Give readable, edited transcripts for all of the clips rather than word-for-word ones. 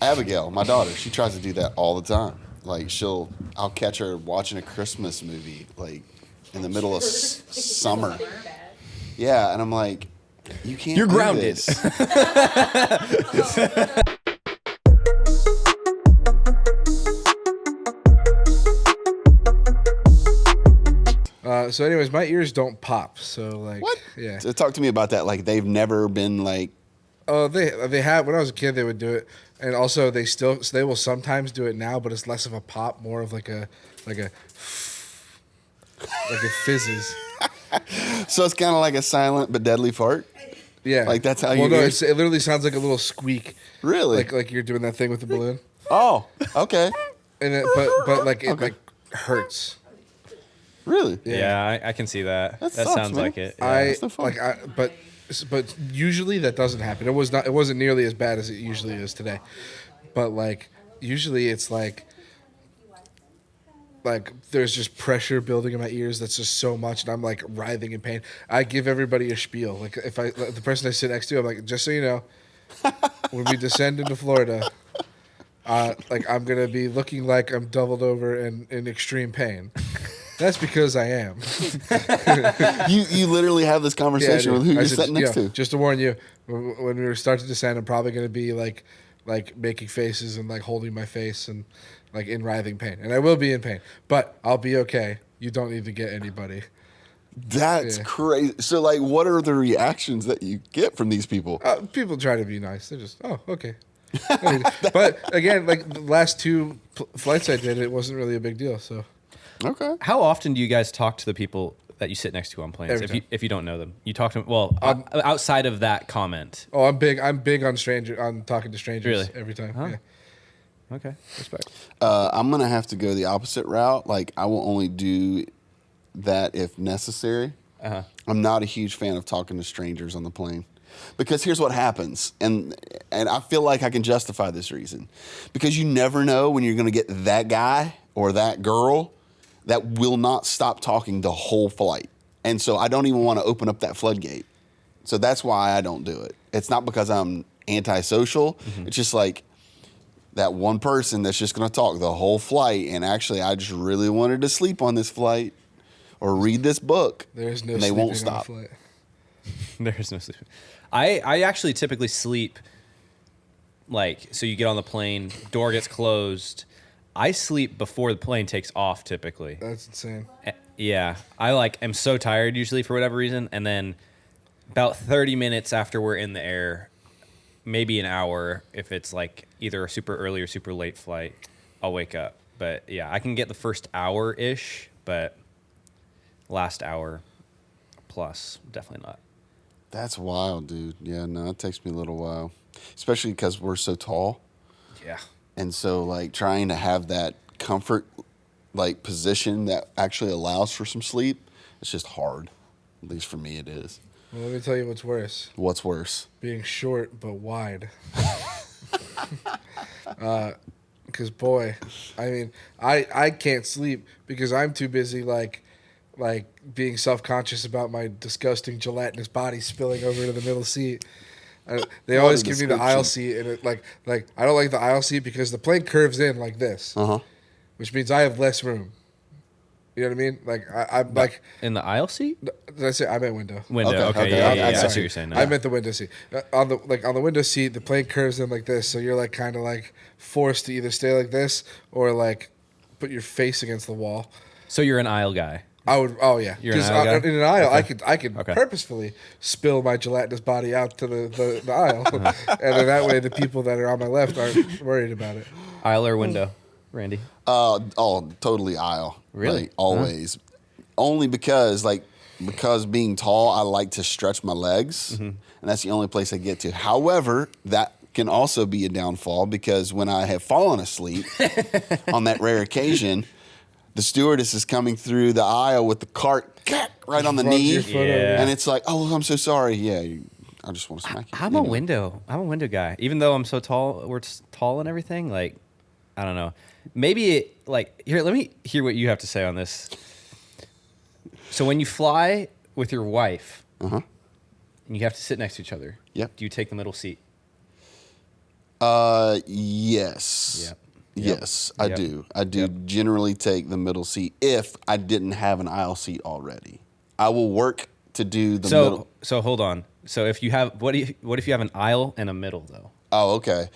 Abigail, my daughter, she tries to do that all the time. Like I'll catch her watching a Christmas movie, like in the middle of summer. Yeah, and I'm like, you can't. You're do grounded. This. So, anyways, my ears don't pop. So, like, What? yeah. So talk to me about that. Like, they've never been like. Oh, they have. When I was a kid, they would do it, and also they will sometimes do it now, but it's less of a pop, more of like a it fizzes. So it's kind of like a silent but deadly fart. Yeah, Like that's how well, you. no, it literally sounds like a little squeak. Really? Like you're doing that thing with the balloon. Oh, okay. And but like it like hurts. Really? Yeah, I can see that. That sucks, sounds man. like it. Yeah. no fun. But usually that doesn't happen. It wasn't nearly as bad as it usually is today. But like usually it's like there's just pressure building in my ears that's just so much, and I'm like writhing in pain. I give everybody a spiel. Like if the person I sit next to, I'm like, just so you know, when we descend into Florida, like I'm gonna be looking like I'm doubled over and in extreme pain. That's because I am. You literally have this conversation with who you're sitting next to. Just to warn you, when we start to descend, I'm probably going to be like making faces and like holding my face and like in writhing pain. And I will be in pain, but I'll be okay. You don't need to get anybody. That's crazy. So, like, what are the reactions that you get from these people? People try to be nice. They're just, oh, okay. But again, like the last two flights I did, it wasn't really a big deal. So. Okay. How often do you guys talk to the people that you sit next to on planes? Every time. If you don't know them, you talk to them. Outside of that comment. Oh, I'm big on talking to strangers. Really? Every time. Huh? Yeah. Okay, respect. I'm gonna have to go the opposite route. Like, I will only do that if necessary. Uh-huh. I'm not a huge fan of talking to strangers on the plane. Because here's what happens, and I feel like I can justify this reason. Because you never know when you're going to get that guy or that girl that will not stop talking the whole flight. And so I don't even want to open up that floodgate. So that's why I don't do it. It's not because I'm antisocial. Mm-hmm. It's just like that one person that's just going to talk the whole flight, and actually I just really wanted to sleep on this flight or read this book. There's no and they sleeping won't stop. on the flight. There's no sleep. I actually typically sleep, like, so you get on the plane, door gets closed. I sleep before the plane takes off typically. That's insane. Yeah. I am so tired usually for whatever reason. And then about 30 minutes after we're in the air, maybe an hour, if it's like either a super early or super late flight, I'll wake up. But yeah, I can get the first hour-ish, but last hour plus, definitely not. That's wild, dude. Yeah, no, it takes me a little while, especially because we're so tall. Yeah. And so, like, trying to have that comfort, like, position that actually allows for some sleep, it's just hard. At least for me, it is. Well, let me tell you what's worse. What's worse? Being short but wide. Because, boy, I mean, I can't sleep because I'm too busy, like being self-conscious about my disgusting gelatinous body spilling over into the middle seat. They always give me the aisle seat, and it, like I don't like the aisle seat because the plane curves in like this, which means I have less room. You know what I mean? Like I'm like in the aisle seat. Did I say I meant window? Window. Okay. Yeah. I see what you're saying. I meant the window seat. On the window seat, the plane curves in like this, so you're like kind of like forced to either stay like this or like put your face against the wall. So you're an aisle guy. I would. Oh yeah, because in an aisle, I could purposefully spill my gelatinous body out to the aisle, and then that way the people that are on my left aren't worried about it. Aisle or window, Randy? Totally aisle. Really? Like, always. Only because being tall, I like to stretch my legs, and that's the only place I get to. However, that can also be a downfall because when I have fallen asleep on that rare occasion, the stewardess is coming through the aisle with the cart right on the knee, and it's like, "Oh, I'm so sorry." Yeah, I just want to smack you. I'm a window guy. Even though I'm so tall, we're tall and everything. Like, I don't know. Maybe here. Let me hear what you have to say on this. So when you fly with your wife, and you have to sit next to each other, yep. Do you take the middle seat? Yes. Yep. Yes, I Yep. do. I do Yep. generally take the middle seat if I didn't have an aisle seat already. I will work to do the middle. So hold on. So if you have what if you have an aisle and a middle though? Oh, okay.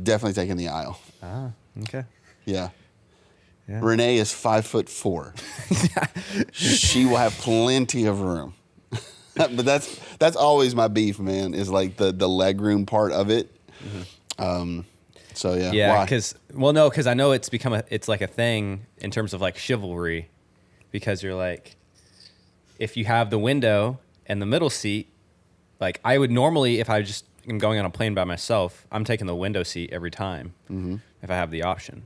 Definitely taking the aisle. Ah, okay. Yeah. Yeah. Renee is 5'4". She will have plenty of room. But that's always my beef, man. Is like the leg room part of it. So yeah. Yeah, Why? because I know it's like a thing in terms of like chivalry, because you're like, if you have the window and the middle seat, like I would normally, if I just am going on a plane by myself, I'm taking the window seat every time if I have the option.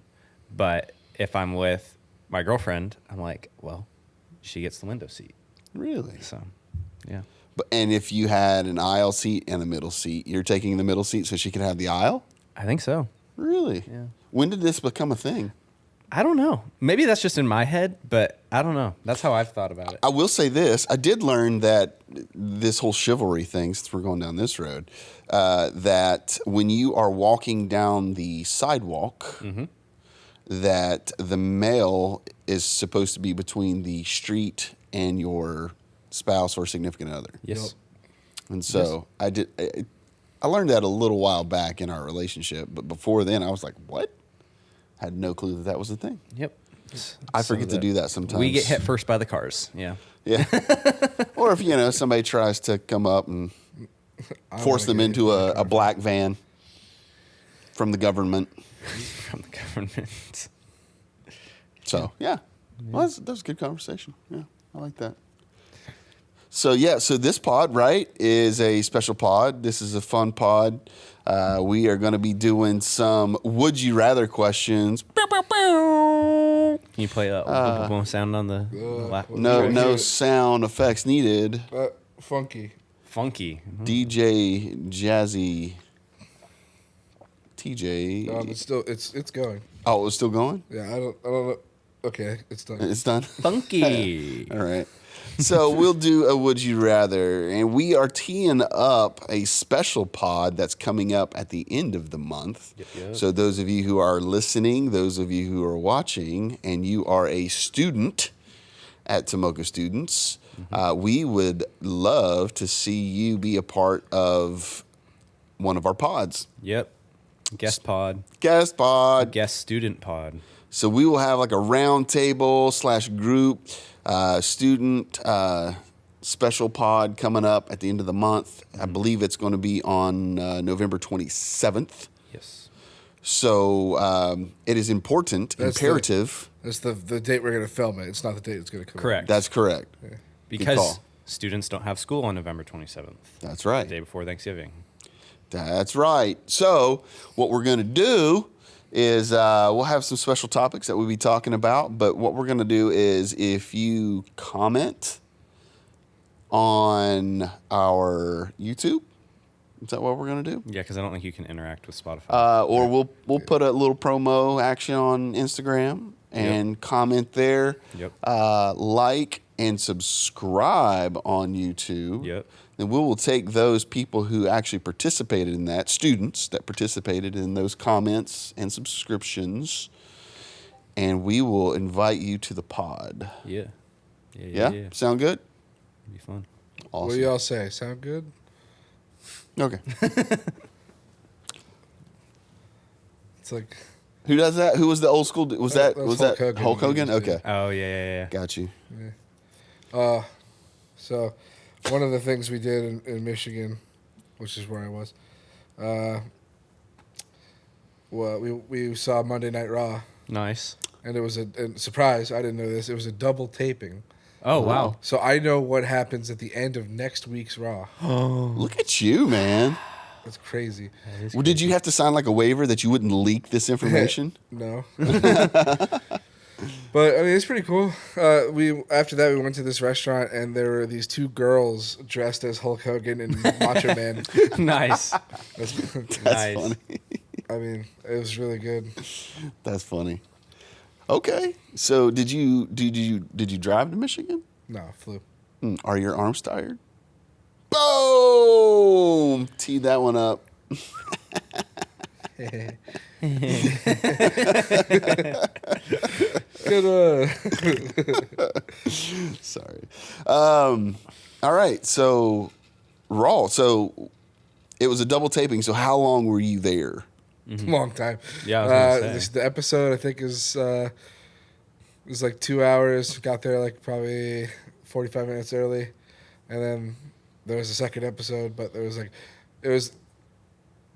But if I'm with my girlfriend, I'm like, well, she gets the window seat. Really? So, yeah. And if you had an aisle seat and a middle seat, you're taking the middle seat so she could have the aisle? I think so. Really? Yeah. When did this become a thing? I don't know. Maybe that's just in my head, but I don't know. That's how I've thought about it. I will say this. I did learn that this whole chivalry thing, since we're going down this road, that when you are walking down the sidewalk, that the male is supposed to be between the street and your spouse or significant other. Yes. And so I learned that a little while back in our relationship, but before then I was like, what? Had no clue that was a thing. Yep. I forget to do that sometimes. We get hit first by the cars. Yeah. Yeah. Or if, somebody tries to come up and force them into a black van from the government. From the government. So, yeah. Well, that was a good conversation. Yeah, I like that. So this pod, right, is a special pod. This is a fun pod. We are going to be doing some would you rather questions. Can you play that boom, boom sound on the No sound effects needed. Funky. Funky. DJ Jazzy TJ. It's going. Oh, it was still going? Yeah, I don't know. Okay, it's done. It's done? Funky. All right. So we'll do a would you rather, and we are teeing up a special pod that's coming up at the end of the month. Yep. So those of you who are listening, those of you who are watching, and you are a student at Tomoka Students, we would love to see you be a part of one of our pods. Yep. Guest pod. Guest pod. Guest student pod. So we will have like a round table / group student special pod coming up at the end of the month. I believe it's going to be on November 27th. Yes. So it is imperative. That's the date we're going to film it. It's not the date it's going to come out. Correct. That's correct. Yeah. Because students don't have school on November 27th. That's right. The day before Thanksgiving. That's right. So what we're going to do is we'll have some special topics that we'll be talking about. But what we're going to do is if you comment on our YouTube, is that what we're going to do? Yeah, because I don't think you can interact with Spotify. Or we'll put a little promo action on Instagram and comment there. Yep. Like and subscribe on YouTube. Yep. Then we will take those people who actually participated in that, students that participated in those comments and subscriptions, and we will invite you to the pod. Yeah. Yeah? Sound good? It'd be fun. Awesome. What do y'all say? Sound good? Okay. It's like Who does that? Who was the old school? Was that Hulk Hogan. Hulk Hogan? Okay. Oh, yeah. Got you. so. One of the things we did in Michigan, which is where I was, well, we saw Monday Night Raw, Nice. and it was a surprise. I didn't know this. It was a double taping. Oh, wow. So I know what happens at the end of next week's Raw. Look at you, man. That's crazy. Well, did you have to sign like a waiver that you wouldn't leak this information? No. But I mean, it's pretty cool. After that we went to this restaurant and there were these two girls dressed as Hulk Hogan and Macho Man. Nice. That's Nice. funny. I mean, it was really good. That's funny. Okay. So did you drive to Michigan? No, flew. Are your arms tired? Boom! Tee that one up. Good Sorry. All right. So, Raw. So, it was a double taping. So, how long were you there? long time. Yeah, I was gonna say. The episode I think is was like 2 hours. Got there like probably 45 minutes early, and then there was a second episode. But it was.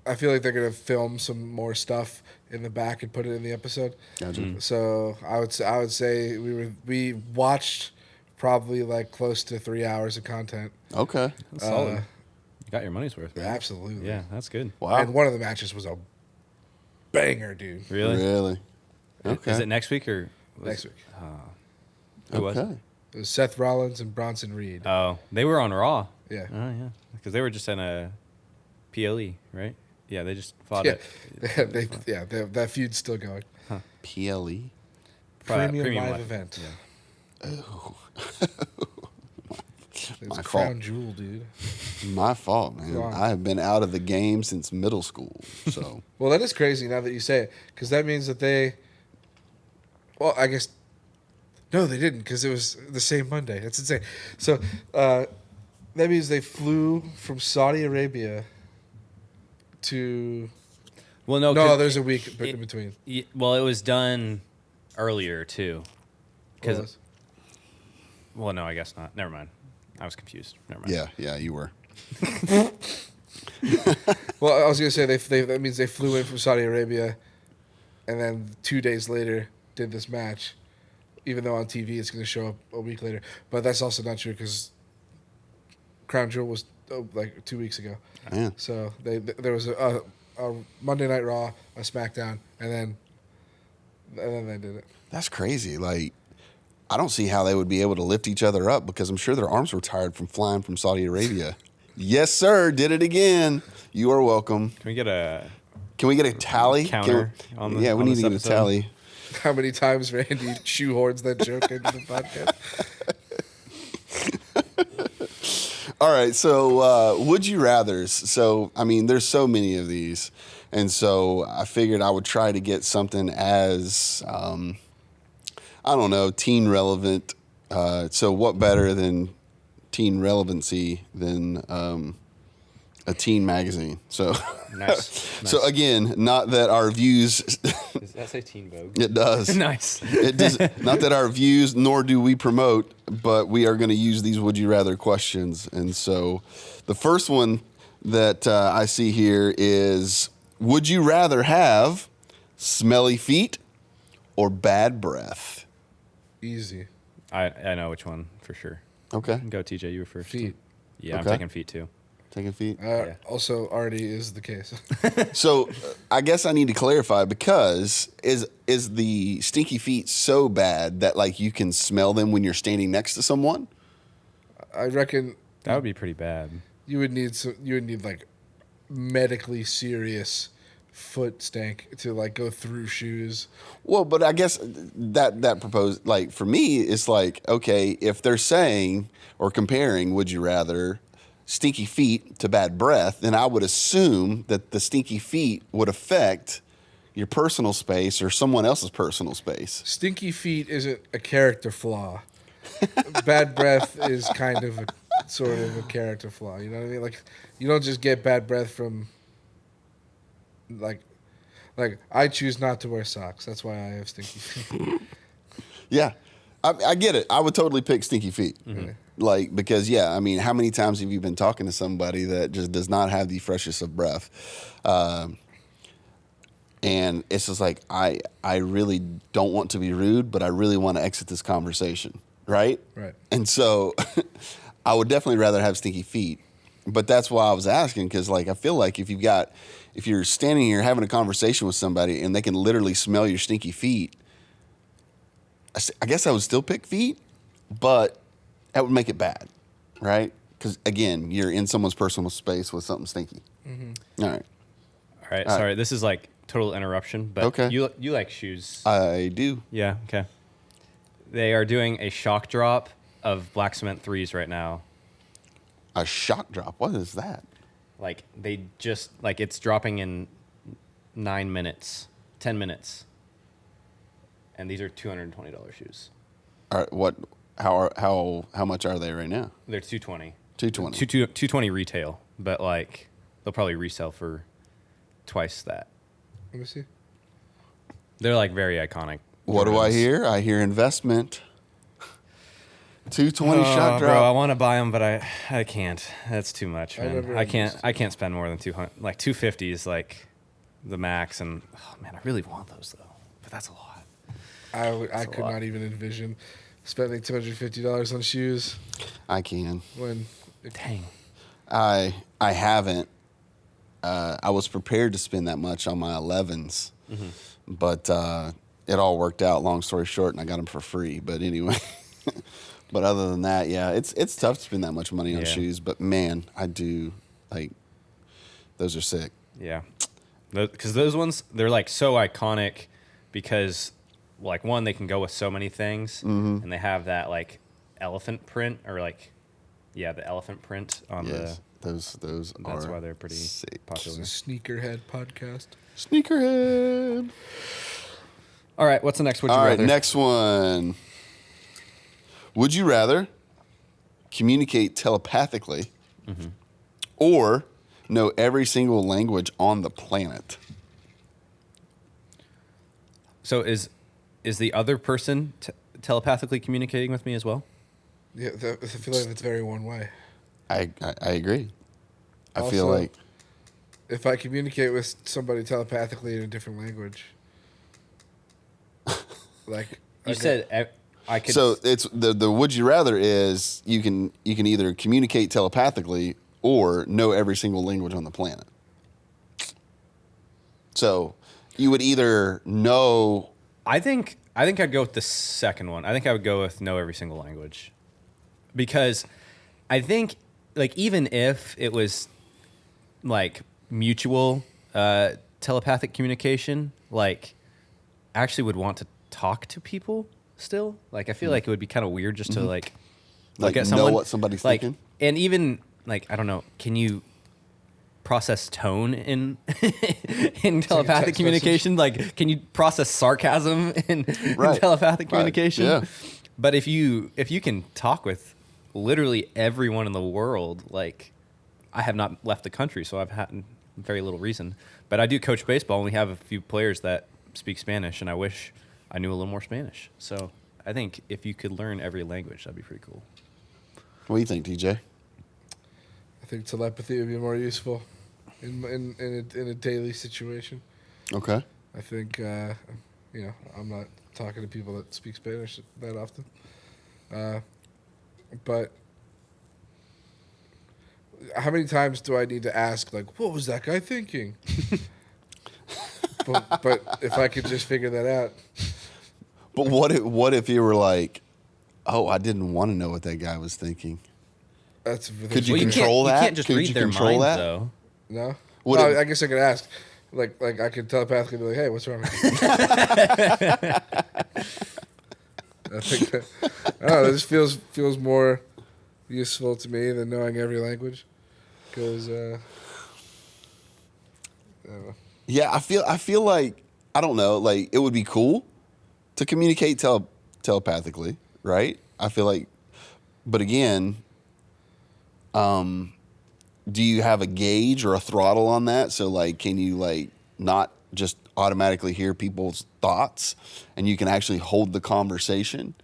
I feel like they're gonna film some more stuff in the back and put it in the episode. Gotcha. So I would say we watched probably like close to 3 hours of content. Okay. That's solid. You got your money's worth, right? Absolutely. Yeah, that's good. Wow. And one of the matches was a banger, dude. Really? Really? Okay. Is it next week or Next week. who was it? Okay. It was Seth Rollins and Bronson Reed. Oh, they were on Raw. Yeah. Oh yeah, because they were just in a PLE, right? Yeah, they just fought Yeah. it. That feud's still going. PLE? Premium live Live. event. Yeah. It's My a crown fault. jewel, dude. My fault, man. Go on. I have been out of the game since middle school. So, Well, that is crazy now that you say it, because that means that they. Well, I guess. No, they didn't, because it was the same Monday. That's insane. So that means they flew from Saudi Arabia to. Well, no, No, 'cause there's a week in between. well, it was done earlier too. What was? Because well, no, I guess not. Never mind. I was confused. Never mind. yeah, you were. Well, I was gonna say that means they flew in from Saudi Arabia, and then 2 days later did this match, even though on TV it's gonna show up a week later. But that's also not true because Crown Jewel was like 2 weeks ago. Man. So there was a Monday Night Raw, a SmackDown, and then they did it. That's crazy. Like, I don't see how they would be able to lift each other up because I'm sure their arms were tired from flying from Saudi Arabia. Yes, sir. Did it again. You are welcome. Can we get a Can we get a tally? counter on the? Yeah, we on need this to get a episode? tally. How many times Randy shoehorns that joke into the podcast? All right, so would you rather's? So, I mean, there's so many of these. And so I figured I would try to get something as, I don't know, teen relevant. So what better than teen relevancy than a teen magazine? So, Nice. so again, not that our views, Does that say Teen Vogue? it does. Nice. It does not that our views, nor do we promote, but we are going to use these would you rather questions. And so the first one that I see here is, would you rather have smelly feet or bad breath? Easy. I know which one for sure. Okay. Go TJ, you were first. Feet. Yeah, I'm Okay. taking feet too. Taking feet. Yeah. Also, already is the case. So I guess I need to clarify, because is the stinky feet so bad that like you can smell them when you're standing next to someone? I reckon That would be pretty bad. you would need like medically serious foot stank to like go through shoes. Well, but I guess that proposed, like, for me, it's like, okay, if they're saying or comparing, would you rather stinky feet to bad breath, then I would assume that the stinky feet would affect your personal space or someone else's personal space. Stinky feet isn't a character flaw. Bad breath is kind of a sort of a character flaw. You know what I mean? Like, you don't just get bad breath from like I choose not to wear socks. That's why I have stinky feet. Yeah, I get it. I would totally pick stinky feet. Like, because, yeah, I mean, how many times have you been talking to somebody that just does not have the freshest of breath? And it's just like, I really don't want to be rude, but I really want to exit this conversation, right? Right. And so I would definitely rather have stinky feet. But that's why I was asking, because, like, I feel like if you're standing here having a conversation with somebody and they can literally smell your stinky feet, I guess I would still pick feet, but that would make it bad, right? Because, again, you're in someone's personal space with something stinky. Mm-hmm. All right. All right. Sorry, this is like total interruption, but Okay. you like shoes? I do. Yeah. Okay. They are doing a shock drop of Black Cement 3s right now. A shock drop. What is that? Like they just like it's dropping in 9 minutes, 10 minutes. And these are $220 shoes. All right, how much are they right now? They're $220. $220 retail, but like they'll probably resell for twice that. Let me see. They're like very iconic. What do I Jordans. hear? I hear investment. 220 shot drop. Bro, I want to buy them, but I can't. That's too much, man. never I can't spend more than 200. Like 250 is like the max, and oh man, I really want those though. But that's a lot. I could not even envision spending $250 on shoes I can. when Dang. I haven't. I was prepared to spend that much on my 11s, but it all worked out. Long story short, and I got them for free. But anyway, but other than that, yeah, it's tough to spend that much money on Yeah. shoes. But man, I do like those are sick. Yeah, because those ones, they're like so iconic because like one, they can go with so many things, and they have that like elephant print or like the elephant print on Yes, those That's are why they're pretty sick. popular. it's a sneakerhead podcast. Sneakerhead. All right, what's the next? Would you All right, rather? next one. Would you rather communicate telepathically or know every single language on the planet? So is the other person telepathically communicating with me as well? Yeah, I feel like that's very one way. I agree. I feel Also, like If I communicate with somebody telepathically in a different language, like You said I could. so. It's the would you rather is you can either communicate telepathically or know every single language on the planet. So you would either know. I think I'd go with the second one. I think I would go with know every single language, because I think like even if it was like mutual telepathic communication, like I actually would want to talk to people still. Like I feel like it would be kind of weird just to like look Like, at know someone, what somebody's like, thinking? and even like I don't know, can you process tone in in telepathic text communication? Like, can you process sarcasm in Right. telepathic Right. communication? Yeah. But if you can talk with literally everyone in the world, like I have not left the country, so I've had very little reason. But I do coach baseball, and we have a few players that speak Spanish, and I wish I knew a little more Spanish. So I think if you could learn every language, that'd be pretty cool. What do you think, TJ? I think telepathy would be more useful in a daily situation. Okay. I think I'm not talking to people that speak Spanish that often, but how many times do I need to ask, like, what was that guy thinking? but if I could just figure that out, But what if you were like, oh, I didn't want to know what that guy was thinking? that's Could you Well, control you that? can't just Could read you their control minds, that? though. no. Would No, it- I guess I could ask, like I could telepathically be like, hey, what's wrong with you? I think that, I don't know. This feels more useful to me than knowing every language, because I don't know. Yeah, I feel like I don't know, like it would be cool to communicate telepathically, right? I feel like, but again, do you have a gauge or a throttle on that? So like, can you like not just automatically hear people's thoughts, and you can actually hold the conversation?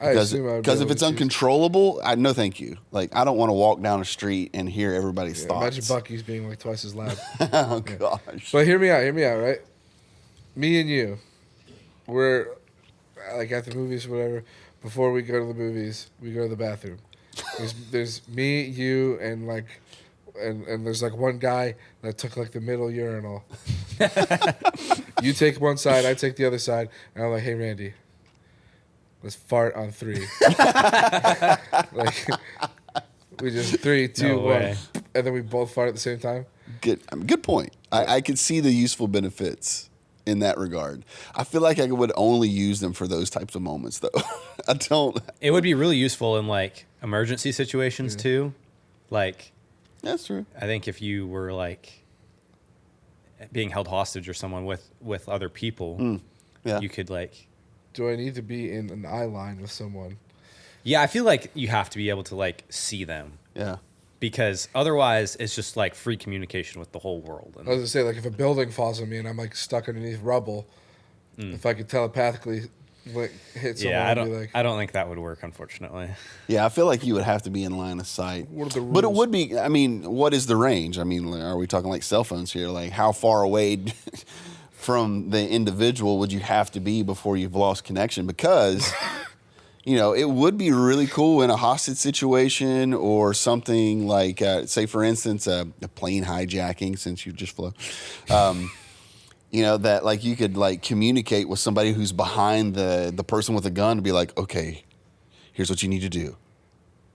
I assume I would be Because if able it's to choose. uncontrollable, no, thank you. Like I don't want to walk down a street and hear everybody's Yeah, thoughts. imagine Bucky's being like twice as loud. Oh gosh. But hear me out, right? Me and you, we're like at the movies, or whatever. Before we go to the movies, we go to the bathroom. There's me, you, and there's like one guy that took like the middle urinal. You take one side, I take the other side, and I'm like, hey Randy, let's fart on 3. Like we just 3, 2, No 1, way. and then we both fart at the same time. Good point. I could see the useful benefits in that regard. I feel like I would only use them for those types of moments, though. I don't. It would be really useful in like emergency situations too. Like That's true. I think if you were like being held hostage or someone with other people, Yeah. you could like. Do I need to be in an eye line with someone? Yeah, I feel like you have to be able to like see them. Yeah. Because otherwise, it's just like free communication with the whole world. I And was gonna say, like, if a building falls on me and I'm like stuck underneath rubble, if I could telepathically like hit someone, yeah, I'd be like, I don't think that would work, unfortunately. Yeah, I feel like you would have to be in line of sight. What are the But it rules? would be, I mean, what is the range? I mean, are we talking like cell phones here? Like, how far away from the individual would you have to be before you've lost connection? Because, you know, it would be really cool in a hostage situation or something like, say, for instance, a plane hijacking, since you just flew. You know, that like you could like communicate with somebody who's behind the person with a gun to be like, okay, here's what you need to do.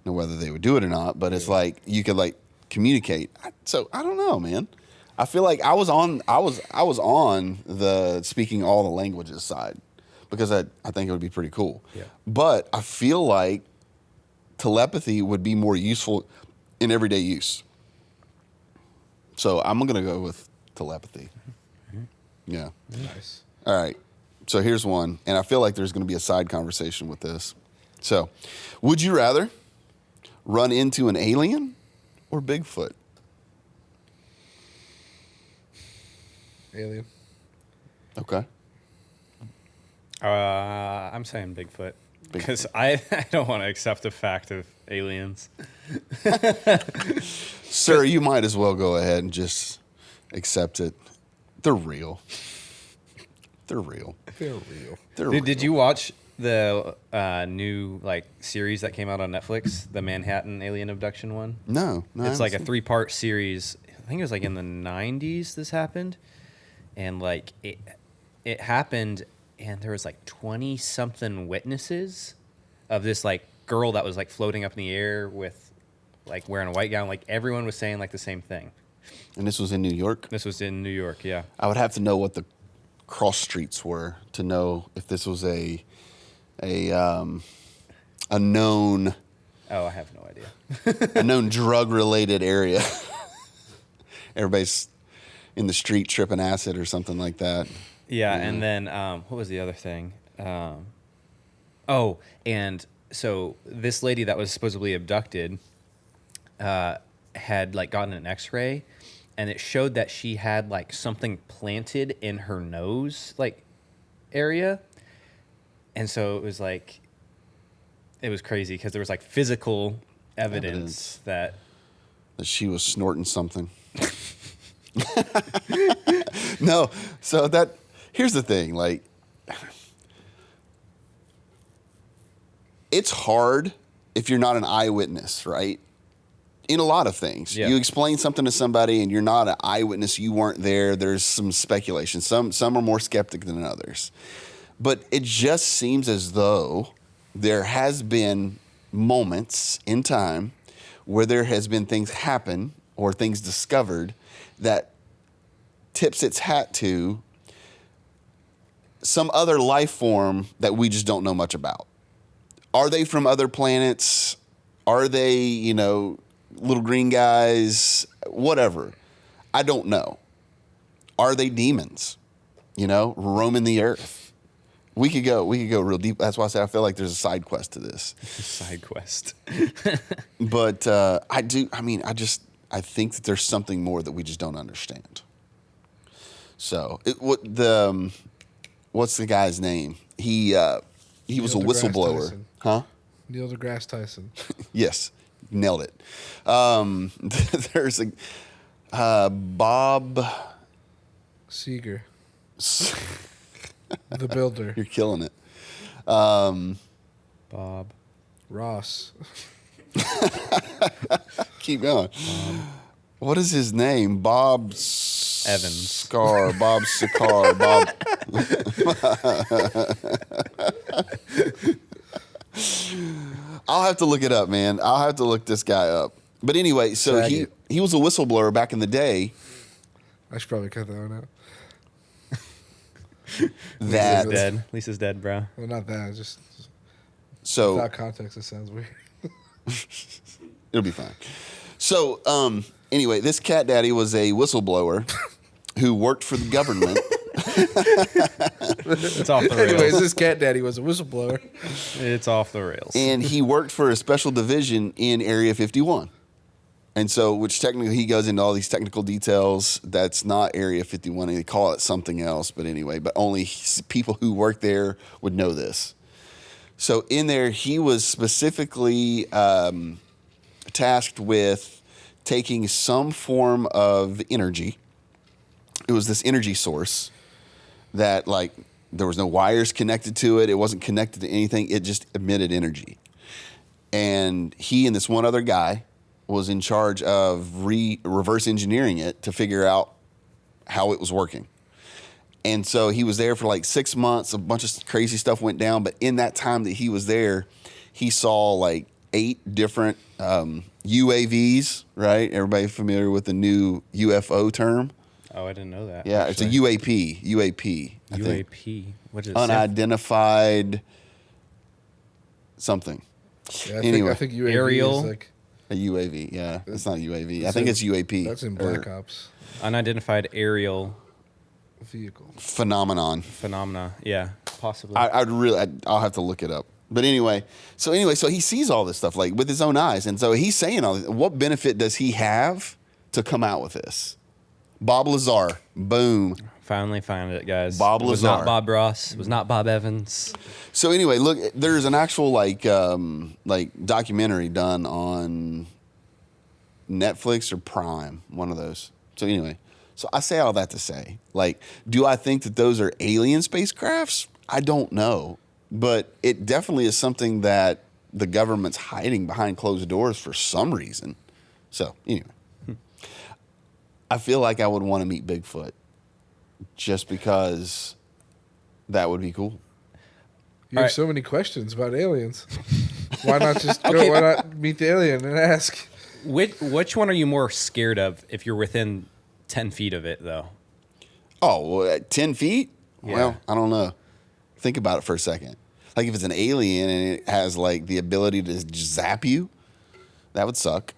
Know whether they would do it or not, but it's like you could like communicate. So I don't know, man. I feel like I was on the speaking all the languages side because I think it would be pretty cool. Yeah. But I feel like telepathy would be more useful in everyday use. So I'm gonna go with telepathy. Yeah. nice. All right. So here's one, and I feel like there's going to be a side conversation with this. So, would you rather run into an alien or Bigfoot? Alien. Okay. I'm saying Bigfoot because I don't want to accept the fact of aliens. Sir, you might as well go ahead and just accept it. They're real. They're real. They're real. They're real. Did you watch the new like series that came out on Netflix, the Manhattan alien abduction one? No. It's like a 3-part series. I think it was like in the 90s this happened. And like it happened and there was like 20 something witnesses of this like girl that was like floating up in the air with like wearing a white gown. Like everyone was saying like the same thing. And this was in New York? This was in New York, yeah. I would have to know what the cross streets were to know if this was a known Oh, I have no idea. a known drug related area. Everybody's in the street tripping acid or something like that. Yeah, and then what was the other thing? Oh, and so this lady that was supposedly abducted had like gotten an X-ray, and it showed that she had like something planted in her nose, like area, and so it was like it was crazy because there was like physical evidence that she was snorting something. No, so that here's the thing, like it's hard if you're not an eyewitness, right? In a lot of things. Yeah. You explain something to somebody and you're not an eyewitness, you weren't there, there's some speculation. Some are more skeptic than others. But it just seems as though there has been moments in time where there has been things happen or things discovered that tips its hat to some other life form that we just don't know much about. Are they from other planets? Are they, you know, little green guys? Whatever. I don't know. Are they demons? You know, roaming the earth? We could go real deep. That's why I said I feel like there's a side quest to this. side quest. But I think that there's something more that we just don't understand. So, what's the guy's name? He was a Neil deGrasse whistleblower. Tyson. Huh? Neil deGrasse Tyson. Yes. Nailed it. There's a Bob. Seeger. The Builder. You're killing it. Bob. Ross. Keep going. What is his name? Bob Evans. Scar. Bob Sakar. Bob. I'll have to look it up, man. I'll have to look this guy up. But anyway, so Saget. he was a whistleblower back in the day. I should probably cut that one out. That Dead. Lisa's dead, bro. Well, not that. Just so without context, it sounds weird. it'll be fine. So anyway, this cat daddy was a whistleblower who worked for the government. It's off the rails. Anyways, this cat daddy was a whistleblower. It's off the rails. And he worked for a special division in Area 51. And so, which technically he goes into all these technical details. That's not Area 51. They call it something else. But anyway, but only people who work there would know this. So in there, he was specifically tasked with taking some form of energy. It was this energy source that, like, there was no wires connected to it. It wasn't connected to anything. It just emitted energy. And he and this one other guy was in charge of reverse engineering it to figure out how it was working. And so he was there for like 6 months. A bunch of crazy stuff went down. But in that time that he was there, he saw like 8 different UAVs, right? Everybody familiar with the new UFO term? Oh, I didn't know that. Yeah, actually. it's a UAP. I think. UAP. What is it? Unidentified something. Yeah, Anyway. I think UAV Aerial. is like A UAV, yeah. It's not a UAV. I think it's UAP. that's in or Black Ops Unidentified aerial vehicle. phenomenon. phenomena. Yeah, possibly. I'll have to look it up. But anyway, so he sees all this stuff like with his own eyes. And so he's saying all this. What benefit does he have to come out with this? Bob Lazar, boom. Finally found it, guys. Bob It was Lazar. not Bob Ross. It was not Bob Evans. So anyway, look, there's an actual like documentary done on Netflix or Prime, one of those. So anyway, so I say all that to say, like, do I think that those are alien spacecrafts? I don't know, but it definitely is something that the government's hiding behind closed doors for some reason. So anyway, I feel like I would want to meet Bigfoot just because that would be cool. You have right. so many questions about aliens. Why not just go? Okay. Why not meet the alien and ask? Which one are you more scared of if you're within 10 feet of it, though? Oh, well, at 10 feet? Yeah. Well, I don't know. Think about it for a second. Like if it's an alien and it has like the ability to just zap you, that would suck.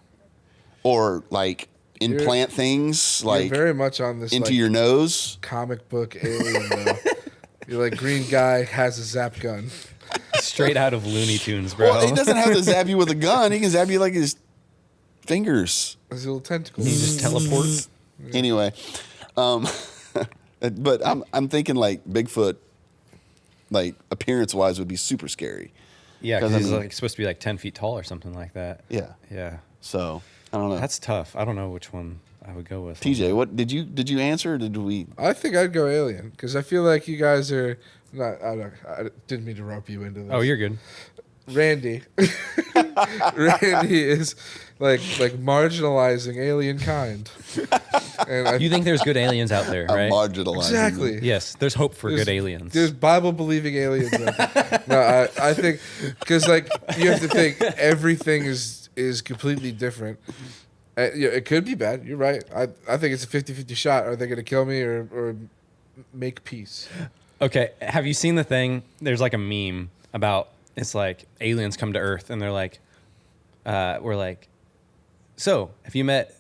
Or like implant things You're like very much on this into like, your nose. comic book alien. Though. You're like green guy has a zap gun. Straight out of Looney Tunes, bro. Well, he doesn't have to zap you with a gun. He can zap you like his fingers. His little tentacles. He just teleports. Anyway, but I'm thinking like Bigfoot, like appearance wise, would be super scary. Yeah, 'Cause because I he's mean- like supposed to be like 10 feet tall or something like that. Yeah. Yeah. So I don't know. That's tough. I don't know which one I would go with. TJ, what did you answer? Or did we? I think I'd go alien because I feel like you guys are not. I didn't mean to rope you into this. Oh, you're good. Randy. Randy is like marginalizing alien kind. And You think there's good aliens out there, I'm right? marginalizing exactly. them. Yes, there's hope for good aliens. There's Bible believing aliens. No, I think because like you have to think everything is completely different. It could be bad. You're right. I think it's a 50-50 shot. Are they going to kill me or make peace? Okay, have you seen the thing? There's like a meme about it's like aliens come to Earth and they're like, we're like, so have you met?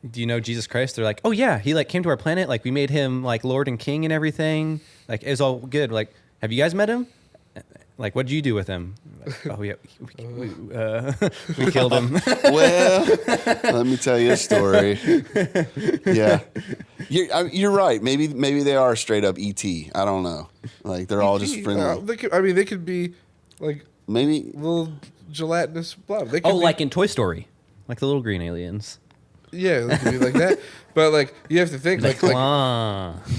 Do you know Jesus Christ? They're like, oh yeah, he like came to our planet. Like we made him like Lord and King and everything. Like it was all good. Like, have you guys met him? Like, what did you do with him? Like, oh yeah, we killed him. Well, let me tell you a story. Yeah, you're right. Maybe they are straight up ET. I don't know. Like they're all just friendly. They could be like Maybe little gelatinous blob. They could Oh, be, like in Toy Story, like the little green aliens. yeah, they could be like that. But like you have to think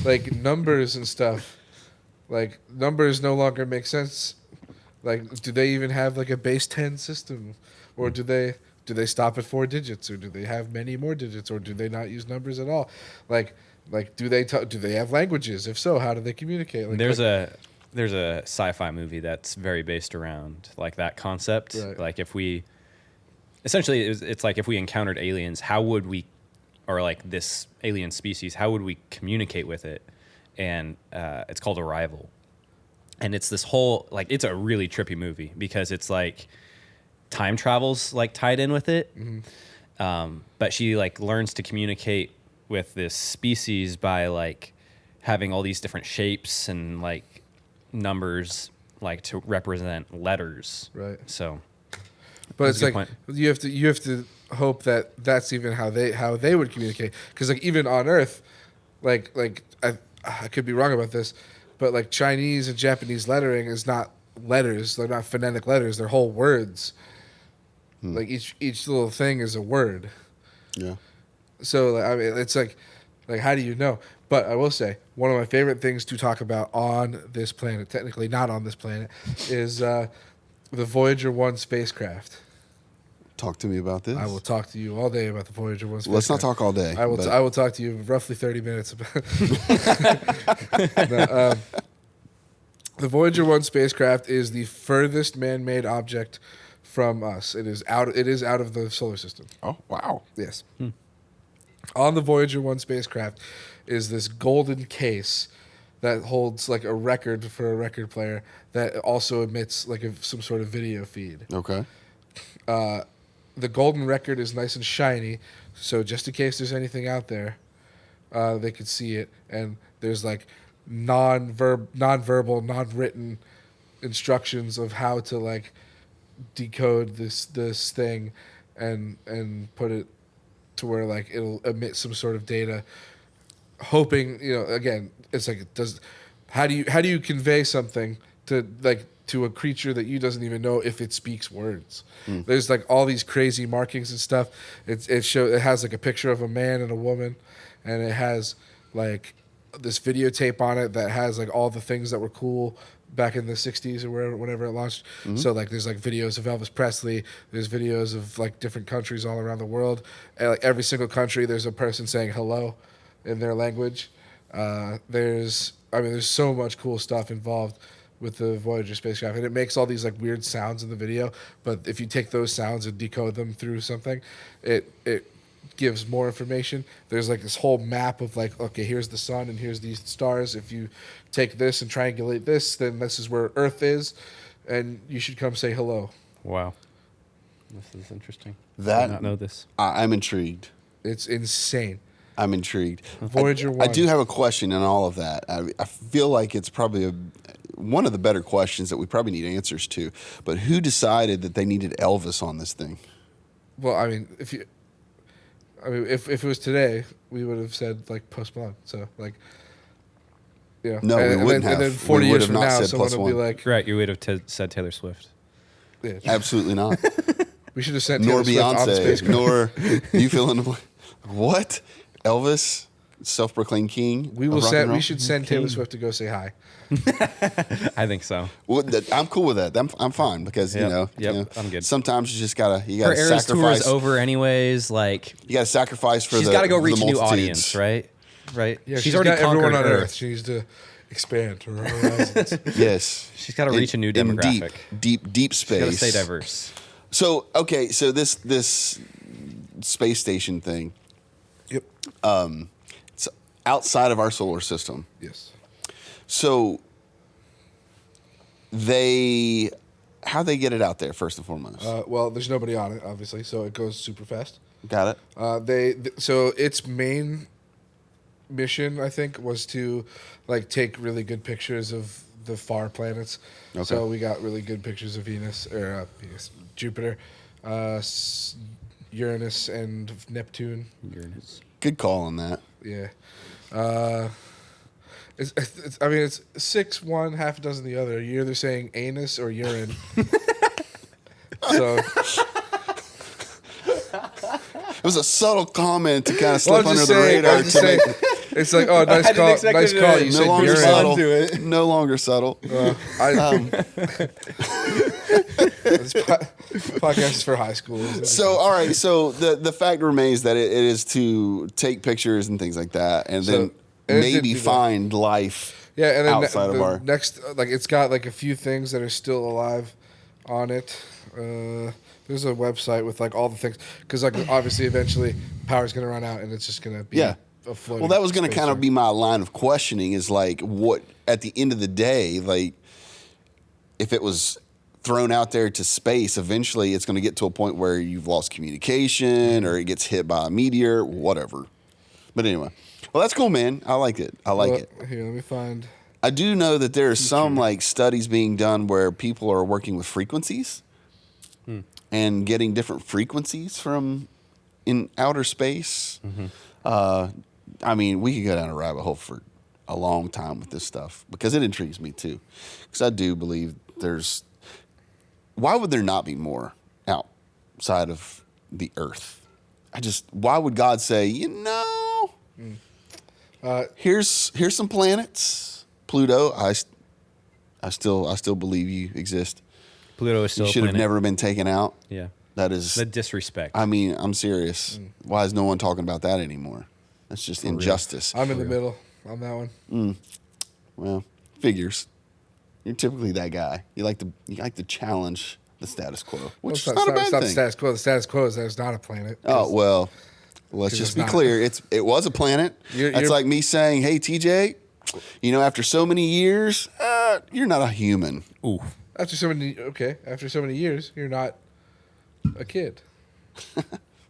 like numbers and stuff. Like numbers no longer make sense. Like, do they even have like a base 10 system, or do they stop at 4 digits, or do they have many more digits, or do they not use numbers at all? Like do they have languages? If so, how do they communicate? Like, There's a sci-fi movie that's very based around like that concept. Right. Like if we, essentially, it's like if we encountered aliens, how would we, or like this alien species, how would we communicate with it? And it's called Arrival. And it's this whole, like, it's a really trippy movie because it's like time travel's like tied in with it. Mm-hmm. But she like learns to communicate with this species by like having all these different shapes and like numbers like to represent letters. Right. So, But that's it's a like good you have to hope that that's even how they would communicate. Because like even on Earth, like I could be wrong about this, but like Chinese and Japanese lettering is not letters. They're not phonetic letters. They're whole words. Like each little thing is a word. Yeah. So like, I mean, it's like how do you know? But I will say one of my favorite things to talk about on this planet, technically not on this planet, is the Voyager 1 spacecraft. Talk to me about this. I will talk to you all day about the Voyager 1 spacecraft. Let's not talk all day. I will talk to you roughly 30 minutes about. No, the Voyager 1 spacecraft is the furthest man-made object from us. It is out of the solar system. Oh, wow. Yes. On the Voyager 1 spacecraft is this golden case that holds like a record for a record player that also emits like some sort of video feed. Okay. The golden record is nice and shiny, so just in case there's anything out there, they could see it. And there's like non-verbal, non-written instructions of how to like decode this thing and put it to where like it'll emit some sort of data, hoping, you know, again, it's like how do you convey something to a creature that you doesn't even know if it speaks words. There's like all these crazy markings and stuff. It has like a picture of a man and a woman, and it has like this videotape on it that has like all the things that were cool back in the 60s or whenever it launched. So like there's like videos of Elvis Presley, there's videos of like different countries all around the world, and like every single country there's a person saying hello in their language. There's so much cool stuff involved with the Voyager spacecraft, and it makes all these like weird sounds in the video, but if you take those sounds and decode them through something, it gives more information. There's like this whole map of like, okay, here's the sun and here's these stars. If you take this and triangulate this, then this is where Earth is, and you should come say hello. Wow. This is interesting. I That did not know this. I'm intrigued. It's insane. I'm intrigued. Voyager 1. I do have a question in all of that. I feel like it's probably one of the better questions that we probably need answers to. But who decided that they needed Elvis on this thing? Well, I mean, if it was today, we would have said like Post Malone. So like, yeah. No, we wouldn't have. And then 40 We would years have from not now, said someone plus will be one. like, Right, you would have said Taylor Swift. yeah, Absolutely not. we should have sent Nor Taylor Swift on the Beyonce. spacecraft. Nor you fill in the blank. What? Elvis, self-proclaimed king. We of will rock and send. roll? We should send Taylor Swift to go say hi. I think so. Well, I'm cool with that. I'm fine because Yep, you know, I'm good. Sometimes you just gotta Her Eras tour sacrifice. is over anyways. Like You gotta sacrifice for she's the. got to go reach the a new multitudes. audience, right? Right. Yeah, she's already got conquered everyone on Earth. Earth. She needs to expand her horizons. Yes. She's got to reach a new In demographic. deep She's got to space. stay diverse. So this space station thing, Yep. it's outside of our solar system. Yes. So how they get it out there first and foremost? Well, there's nobody on it, obviously, so it goes super fast. Got it. So its main mission, I think, was to like take really good pictures of the far planets. Okay. So we got really good pictures of Jupiter, Uranus, and Neptune. Good call on that. Yeah. It's 6 one, half a dozen the other. You're either saying anus or urine. So It was a subtle comment to kind of slip under the radar. To make it's like, oh, nice didn't call, expect nice it to call. be You no said longer urine. subtle. to it. No longer subtle. This podcast is for high schools. So all right, so the fact remains that it is to take pictures and things like that, and So, then and it did maybe do that. find life. Yeah, and then outside of our next, like it's got like a few things that are still alive on it. There's a website with like all the things because like obviously eventually power's gonna run out and it's just gonna be Yeah. a floating. Well, that was going to space kind of station. be my line of questioning is like what at the end of the day, like if it was thrown out there to space, eventually it's going to get to a point where you've lost communication or it gets hit by a meteor, whatever. But anyway, well, that's cool, man. I like it. I like it. Here, let me find. I do know that there are some like studies being done where people are working with frequencies and getting different frequencies from in outer space. I mean, we could go down a rabbit hole for a long time with this stuff because it intrigues me too. Because I do believe there's. Why would there not be more outside of the Earth? Why would God say, here's some planets, Pluto. I still believe you exist. Pluto is still You a should have planet. never been taken out. Yeah. That is The disrespect. I mean, I'm serious. Why is no one talking about that anymore? That's just injustice. I'm in the middle on that one. Well, figures. You're typically that guy. You like to challenge the status quo, which is not a bad it's not the thing. status quo. The status quo is that it's not a planet. Oh well, let's 'cause just it's be not. clear. It was a planet. That's like me saying, "Hey, TJ, after so many years, you're not a human." Ooh. After so many years, you're not a kid.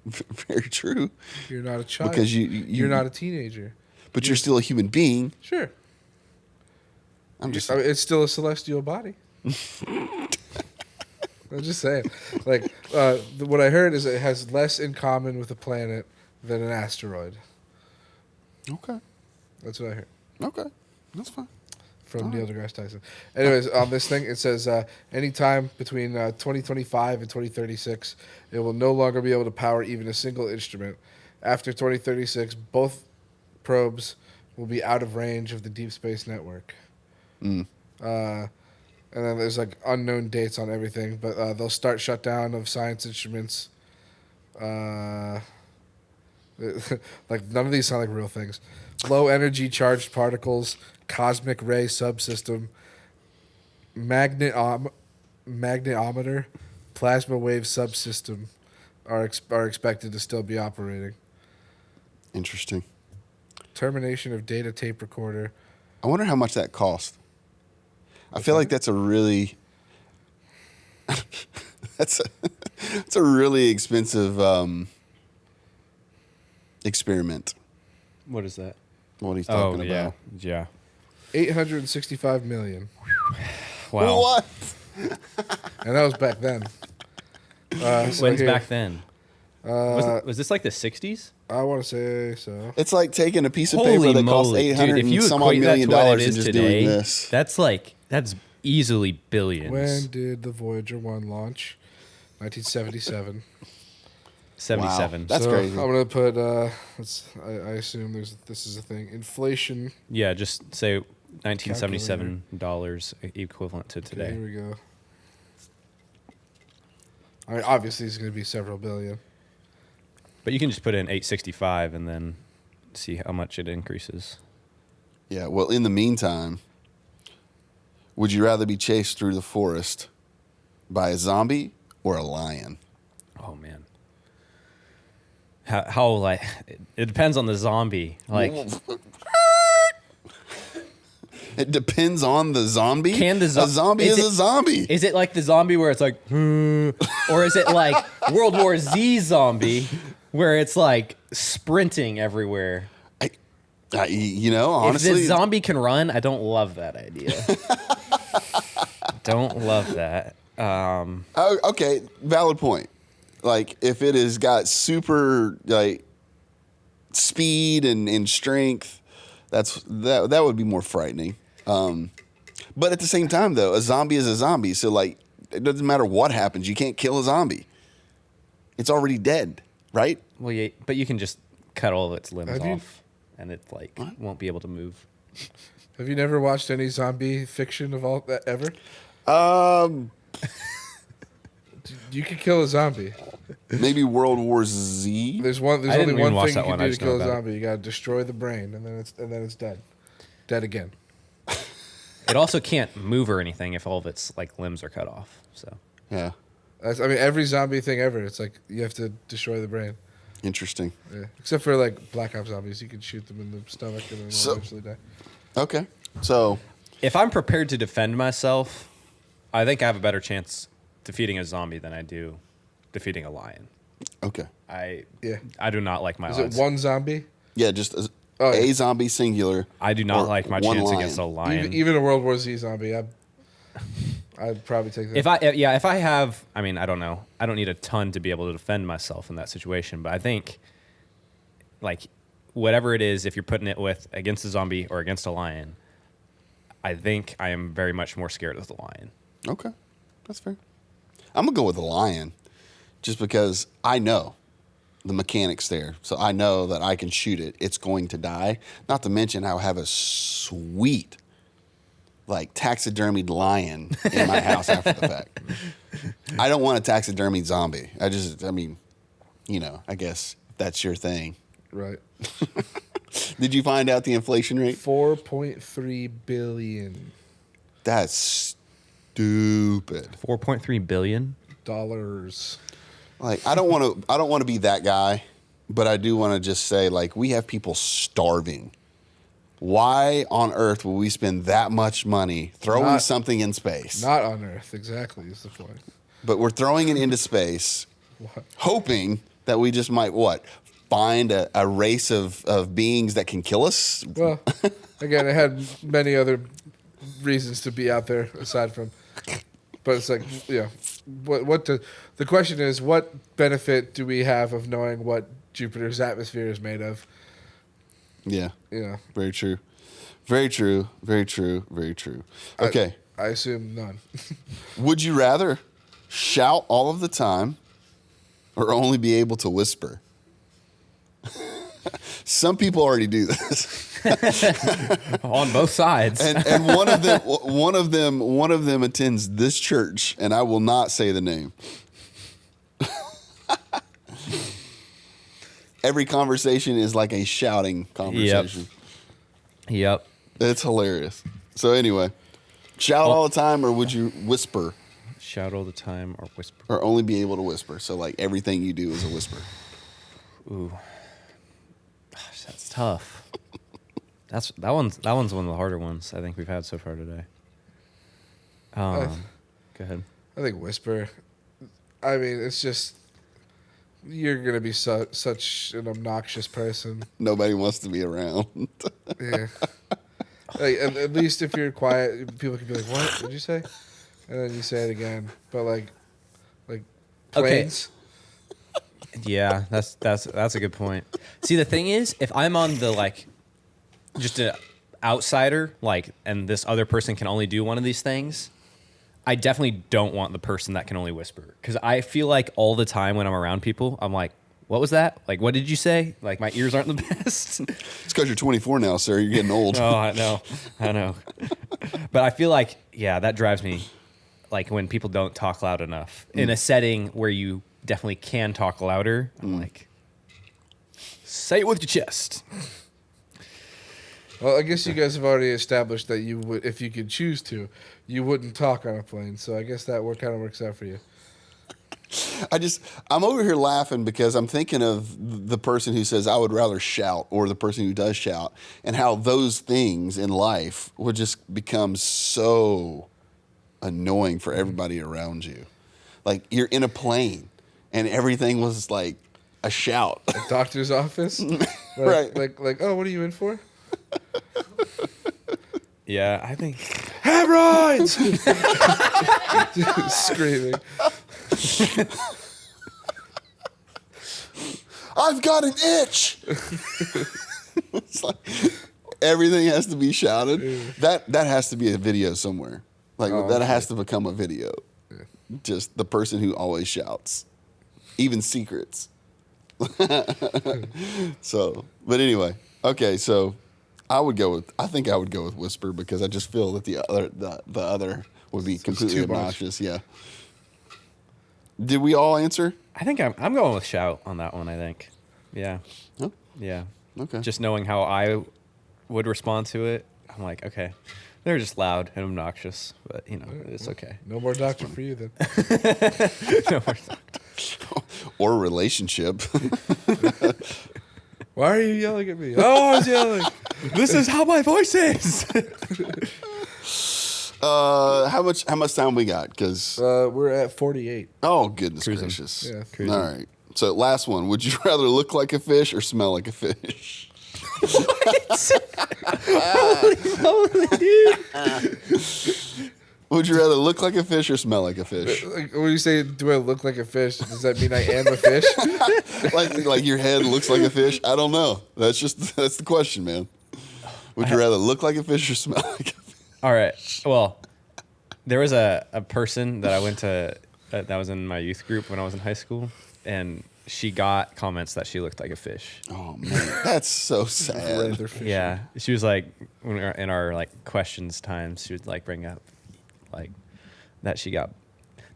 Very true. You're not a child. Because you're not a teenager. But you're still a human being. Sure. I'm just. It's still a celestial body. I'm just saying. Like, what I heard is it has less in common with a planet than an asteroid. Okay. That's what I heard Okay. That's fine. from Neil deGrasse Tyson. Anyways, on this thing, it says anytime between 2025 and 2036, it will no longer be able to power even a single instrument. After 2036, both probes will be out of range of the Deep Space Network. And then there's like unknown dates on everything, but they'll start shutdown of science instruments. Like none of these sound like real things. Low energy charged particles, cosmic ray subsystem, magnetometer, plasma wave subsystem are expected to still be operating. Interesting. Termination of data tape recorder. I wonder how much that cost. I feel like that's a really that's a really expensive experiment. What is that? What he's talking about. Yeah. $865 million. Wow. What? And that was back then. So When's here, back then? Was this like the 60s? I want to say so. It's like taking a piece of Holy paper that costs moly. $800 Dude, if you and some odd equate that million to what it dollars and is just today, doing this. that's easily billions. When did the Voyager 1 launch? 1977. 77. Wow. That's so crazy. I'm gonna put. I assume this is a thing. Inflation. Yeah, just say $1977 equivalent to Okay, today. here we go. I mean, obviously, it's gonna be several billion. But you can just put in 865 and then see how much it increases. Yeah, well, in the meantime, would you rather be chased through the forest by a zombie or a lion? Oh man. How like it depends on the zombie. Like It depends on the zombie. Can the a zombie is a zombie. Is it like the zombie where it's like or is it like World War Z zombie where it's like sprinting everywhere? Honestly, If this zombie can run, I don't love that idea. Don't love that. okay, valid point. Like if it has got super like speed and strength, that would be more frightening. But at the same time, though, a zombie is a zombie. So like, it doesn't matter what happens. You can't kill a zombie. It's already dead, right? Well, yeah, but you can just cut all of its limbs Have you- off, and it like won't be able to move. Have you never watched any zombie fiction of all that ever? You could kill a zombie. Maybe World War Z. There's I only didn't even one watch thing that you can one, I do to just know kill a about it. zombie. You gotta destroy the brain, and then it's dead. Dead again. It also can't move or anything if all of its like limbs are cut off. So Yeah, Every zombie thing ever. It's like you have to destroy the brain. interesting. Yeah. Except for like Black Ops zombies, you can shoot them in the stomach and then they'll eventually die. Okay, so if I'm prepared to defend myself, I think I have a better chance defeating a zombie than I do defeating a lion. okay, I Yeah. do not like my Is odds. it one zombie? Yeah, just Oh, yeah. a zombie singular. I do not or like my one chance lion. against a lion. Even a World War Z zombie, I'd probably take that. If I have, I mean, I don't know. I don't need a ton to be able to defend myself in that situation, but I think, like, whatever it is, if you're putting it with against a zombie or against a lion, I think I am very much more scared of the lion. Okay, that's fair. I'm gonna go with the lion, just because I know the mechanics there, so I know that I can shoot it. It's going to die. Not to mention, I'll have a sweet, like, taxidermied lion in my house after the fact. I don't want a taxidermied zombie. I mean, I guess that's your thing. Right. Did you find out the inflation rate? 4.3 billion That's stupid. 4.3 billion. dollars. Like, I don't want to be that guy, but I do want to just say, like, we have people starving. Why on earth will we spend that much money throwing something in space? Not on Earth, exactly, is the point. But we're throwing it into space, hoping that we just might, find a race of beings that can kill us? Well, again, it had many other reasons to be out there aside from. But it's like, the question is, what benefit do we have of knowing what Jupiter's atmosphere is made of? Yeah. Yeah. Very true. Very true. Very true. Very true. Okay. I assume none. Would you rather shout all of the time or only be able to whisper? Some people already do this. On both sides. And one of them attends this church, and I will not say the name. Every conversation is like a shouting conversation. Yep. It's hilarious. So anyway, shout all the time, or would you whisper? Shout all the time or whisper. Or only be able to whisper. So like everything you do is a whisper. Ooh. Gosh, that's tough. That one's one of the harder ones I think we've had so far today. Go ahead. I think whisper. I mean, it's just you're gonna be such an obnoxious person. Nobody wants to be around. Yeah. Like, at least if you're quiet, people can be like, "What did you say?" And then you say it again. But like planes. Yeah, that's a good point. See, the thing is, if I'm on the just an outsider, and this other person can only do one of these things, I definitely don't want the person that can only whisper, because I feel like all the time when I'm around people, I'm like, what was that? Like, what did you say? Like, my ears aren't the best. It's because you're 24 now, sir. You're getting old. Oh, I know. But I feel like, that drives me, when people don't talk loud enough. In a setting where you definitely can talk louder, I'm like, say it with your chest. Well, I guess you guys have already established that you would, if you could choose to, you wouldn't talk on a plane. So I guess that kind of works out for you. I'm over here laughing because I'm thinking of the person who says I would rather shout, or the person who does shout, and how those things in life would just become so annoying for everybody around you. Like, you're in a plane and everything was like a shout. A doctor's office? Right. Like, oh, what are you in for? Yeah, I think Hemorrhoids! Screaming. I've got an itch. It's like everything has to be shouted. That has to be a video somewhere. That has to become a video. Yeah. Just the person who always shouts, even secrets. So, but anyway, okay. So, I think I would go with whisper, because I just feel that the other would be completely obnoxious. Yeah. Did we all answer? I think I'm going with shout on that one. I think, yeah, Oh, yeah. okay. Just knowing how I would respond to it, I'm like, okay, they're just loud and obnoxious, but it's okay. No more doctor for you then. No more Or relationship. Why are you yelling at me? Oh, I was yelling. This is how my voice is. How much time we got? Because We're at 48. oh, goodness Cruising. gracious. Yeah, cruising. All right. So last one. Would you rather look like a fish or smell like a fish? Holy dude. Would you rather look like a fish or smell like a fish? Like, when you say, "Do I look like a fish?" Does that mean I am a fish? like your head looks like a fish? I don't know. That's the question, man. Would you rather look like a fish or smell like a fish? All right. Well, there was a person that I went to that was in my youth group when I was in high school, and she got comments that she looked like a fish. Oh man, that's so sad. Yeah, she was like, when we were in our like questions times, she would like bring up like that she got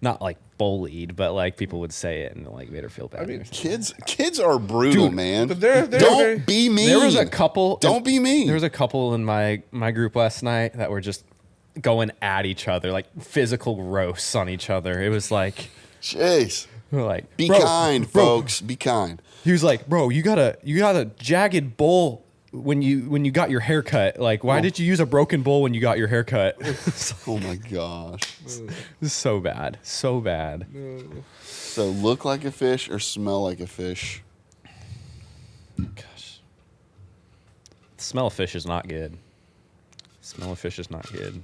not like bullied, but like people would say it and like made her feel bad. I mean, Kids are brutal, man. but they're don't very- be mean. There was a couple. Don't be mean. There was a couple in my group last night that were just going at each other, like physical roasts on each other. It was like, Jeez. we were like, Be "Bro, kind, bro." folks. Be kind. He was like, "Bro, you got a jagged bowl when you got your haircut. Like, why did you use a broken bowl when you got your haircut?" Oh my gosh. This is so bad, so bad. So look like a fish or smell like a fish? Gosh, the smell of fish is not good. Smell of fish is not good.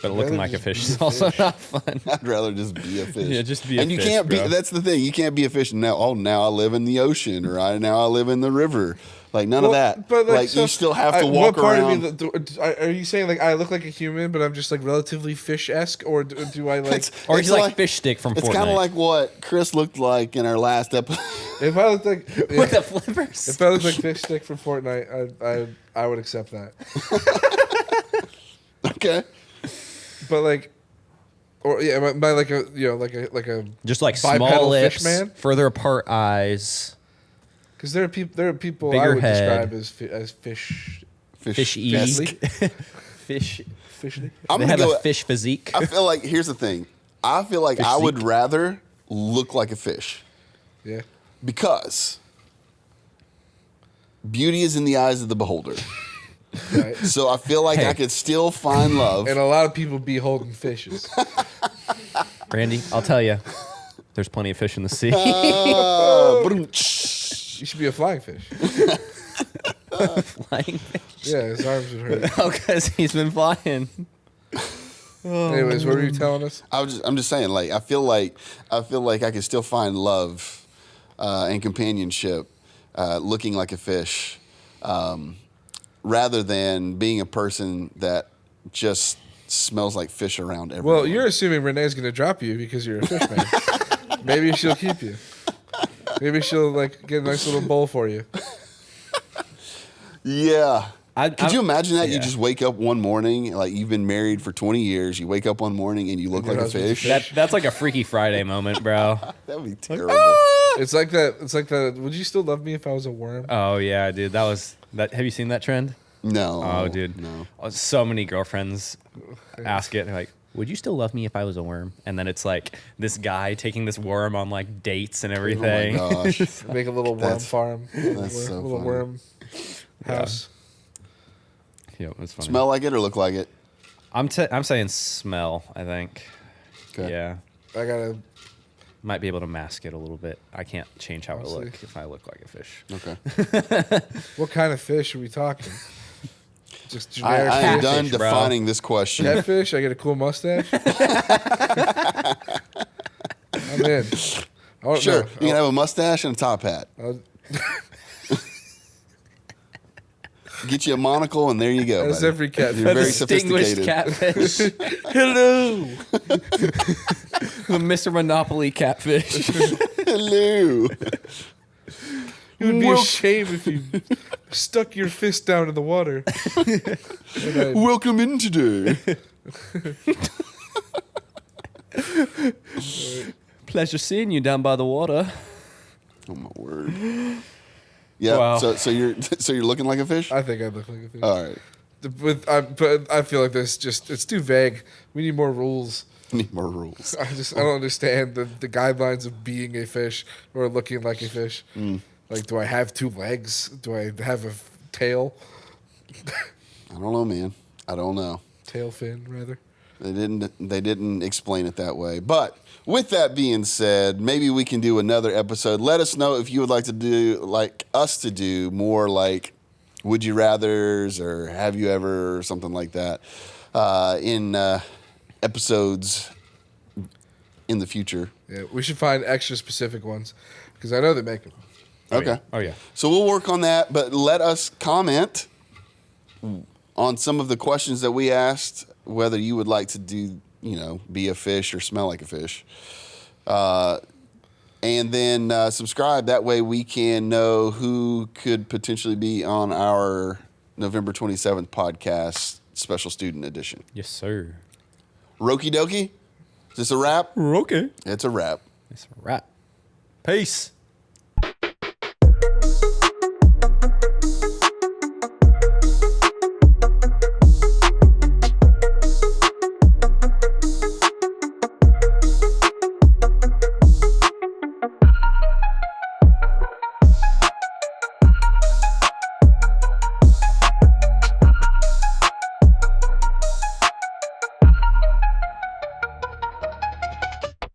But looking like a just fish be is a also fish. not fun. I'd rather just be a fish. Yeah, just be a and you fish, can't be. bro. That's the thing. You can't be a fish now. Oh, now I live in the ocean, or now I live in the river. Like none of that. But like so you still have to what walk part around. Of me, are you saying like I look like a human, but I'm just like relatively fish-esque, or do I like? Or It's he's like fish stick from It's Fortnite. kind of like what Chris looked like in our last episode. If I look like with the flippers. if I look like fish stick from Fortnite, I would accept that. Okay. But like, or yeah, by like a like a Just like bipedal small fish lips, man? further apart eyes, because there are people I Bigger would head. describe as fish fishy, Fishy. fish. fishy. I'm They gonna have go. a fish physique. I feel like here's the thing. I feel like I would Physique. rather look like a fish Yeah. because beauty is in the eyes of the beholder. Right. So I feel like Hey. I could still find love. And a lot of people be holding fishes. Randy, I'll tell you, there's plenty of fish in the sea. Ba-dum-tsh. You should be a flying fish. Flying fish. Yeah, his arms would hurt. Oh, because he's been flying. Anyways, what were you telling us? I'm just saying, like I feel like I could still find love and companionship looking like a fish, rather than being a person that just smells like fish around everywhere. Well, you're assuming Renee's going to drop you because you're a fish man. Maybe she'll keep you. Maybe she'll like get a nice little bowl for you. yeah. Could you imagine that? yeah. You just wake up one morning, like you've been married for 20 years. You wake up one morning and you look your like a husband's a fish. That's like a Freaky Friday moment, bro. That would be terrible. It's like that. It's like that. Would you still love me if I was a worm? Oh yeah, dude. That was that. Have you seen that trend? No. Oh, dude. No. So many girlfriends ask it. They're like, "Would you still love me if I was a worm?" And then it's like this guy taking this worm on like dates and everything. Oh my gosh. Make a little worm That's- farm. that's so little funny. worm house. Yeah, it was funny. Smell like it or look like it? I'm saying smell. I think. Okay. Yeah, I gotta. might be able to mask it a little bit. I can't change how Honestly. I look if I look like a fish. Okay. What kind of fish are we talking? Just generic I am fish? done Catfish, bro. defining this question. Catfish? I get a cool mustache. I'm in. Oh, Sure. no. You can have a mustache and a top hat. I'll- Get you a monocle, and there you go. That's buddy. every catfish. You're very Distinguished sophisticated. catfish. Hello. The Mr. Monopoly catfish. Hello. It would be Well- a shame if you stuck your fist down in the water. And I- Welcome in today. Pleasure seeing you down by the water. Oh my word. Yeah. Wow. So you're looking like a fish. I think I look like a fish. All right. But I feel like it's too vague. We need more rules. Need more rules. I don't understand the guidelines of being a fish or looking like a fish. Like, do I have two legs? Do I have a tail? I don't know, man. I don't know. Tail fin, rather. They didn't explain it that way. But with that being said, maybe we can do another episode. Let us know if you would like to do more like would you rathers or have you ever or something like that in episodes in the future. Yeah, we should find extra specific ones because I know they make them. Okay. Oh yeah. So we'll work on that, but let us comment on some of the questions that we asked, whether you would like to do, be a fish or smell like a fish. And then subscribe. That way we can know who could potentially be on our November 27th podcast, special student edition. Yes, sir. Roki dokie? Is this a wrap? Okay. It's a wrap. It's a wrap. Peace.